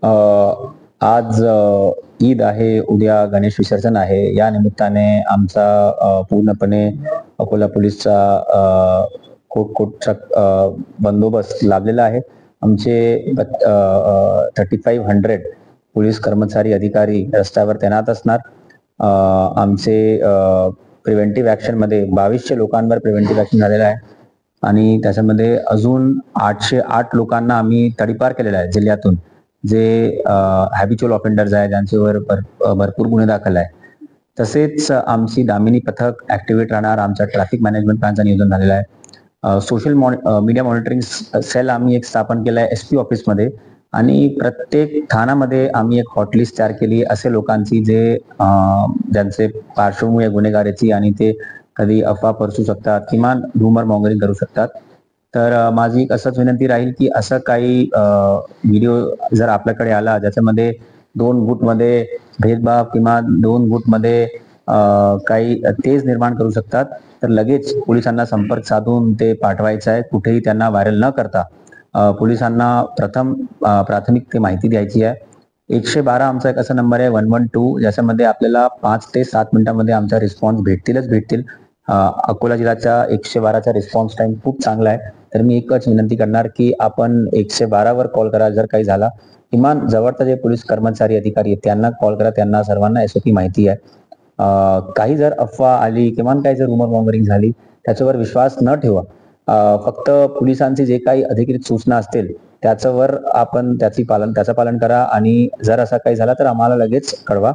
आज ईद आहे, उद्या गणेश विसर्जन आहे. या निमित्ताने आमचा पूर्णपणे अकोला पोलीसचा कोटचा बंदोबस्त लाभलेला आहे. आमचे 3500 पोलीस कर्मचारी अधिकारी रस्त्यावर तैनात असणार. आमचे प्रिव्हेंटिव्ह ॲक्शनमध्ये 2200 लोकांवर प्रिव्हेंटिव्ह ॲक्शन झालेलं आहे आणि त्याच्यामध्ये अजून 808 लोकांना आम्ही तडीपार केलेला आहे जिल्ह्यातून, जे हॅबिच्युअल ऑफेंडर्स आहे, ज्यांच्यावर भरपूर गुन्हे दाखल आहे. तसेच आमची दामिनी पथक ऍक्टिव्हेट राहणार. आमचा ट्रॅफिक मॅनेजमेंट प्लॅनचं नियोजन झालेलं आहे. सोशल मीडिया मॉनिटरिंग सेल आम्ही एक स्थापन केला आहे SP ऑफिसमध्ये आणि प्रत्येक ठाण्यामध्ये आम्ही एक हॉटलिस्ट तयार केली असे लोकांची ज्यांचे पार्श्वभूमी आहे गुन्हेगारीची आणि ते कधी अफवा पसरवू शकतात, किमान rumor मॉंगरिंग करू शकतात. तर माझी एक असंच विनंती राहील की असं काही व्हिडिओ जर आपल्याकडे आला ज्याच्यामध्ये 2 गुटमध्ये भेदभाव किंवा 2 गुटमध्ये काही तेज निर्माण करू शकतात, तर लगेच पोलिसांना संपर्क साधून ते पाठवायचं आहे. कुठेही त्यांना व्हायरल न करता पोलिसांना प्राथमिक ते माहिती द्यायची आहे. 112 आमचा एक असा नंबर आहे 112, ज्याच्यामध्ये आपल्याला 5 ते 7 मिनिटांमध्ये आमचा रिस्पॉन्स भेटतील. अकोला जिल्ह्याच्या 112चा रिस्पॉन्स टाइम खूप चांगला आहे. तर मी एकच विनंती करणार की आपण 112 वर कॉल करा जर काही झाला. किमान जवळचा जे पोलीस कर्मचारी अधिकारी आहेत त्यांना कॉल करा, त्यांना सर्वांना SOP माहिती आहे. काही जर अफवा आली किंवा काही जर rumor मॉंगरिंग झाली त्याच्यावर विश्वास न ठेवा. फक्त पोलिसांचे जे काही अधिकृत सूचना असतील त्याच्यावर आपण त्याचं पालन करा आणि जर असा काही झाला तर आम्हाला लगेच कळवा.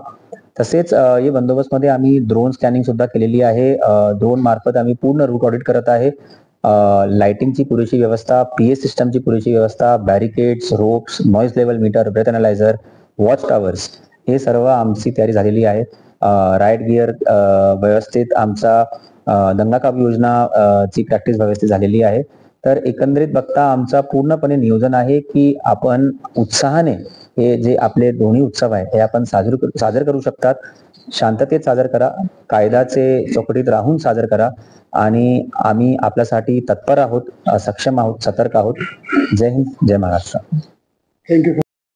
तसेच या बंदोबस्तमध्ये आम्ही ड्रोन स्कॅनिंग सुद्धा केलेली आहे. ड्रोन मार्फत आम्ही पूर्ण रूट ऑडिट करत आहे. लाइटिंगची पुरेशी व्यवस्था, PS सिस्टमची पुरेशी व्यवस्था, barricades, ropes, noise level meter, breath analyser, watch towers हे सर्व आमची तयारी झालेली आहे. राईट गिअर व्यवस्थित, आमचा दंगाकाप योजना ची प्रॅक्टिस व्यवस्थित झालेली आहे. तर एकंदरीत बघता आमचा पूर्णपणे नियोजन आहे की आपण उत्साहाने हे जे आपले दोन्ही उत्सव आहे हे आपण साजर करू शकतात. शांततेत साजर करा, कायद्याचे चौकटीत राहून साजर करा आणि आम्ही आपल्यासाठी तत्पर आहोत, सक्षम आहोत, सतर्क आहोत. जय हिंद, जय महाराष्ट्र. थँक्यू.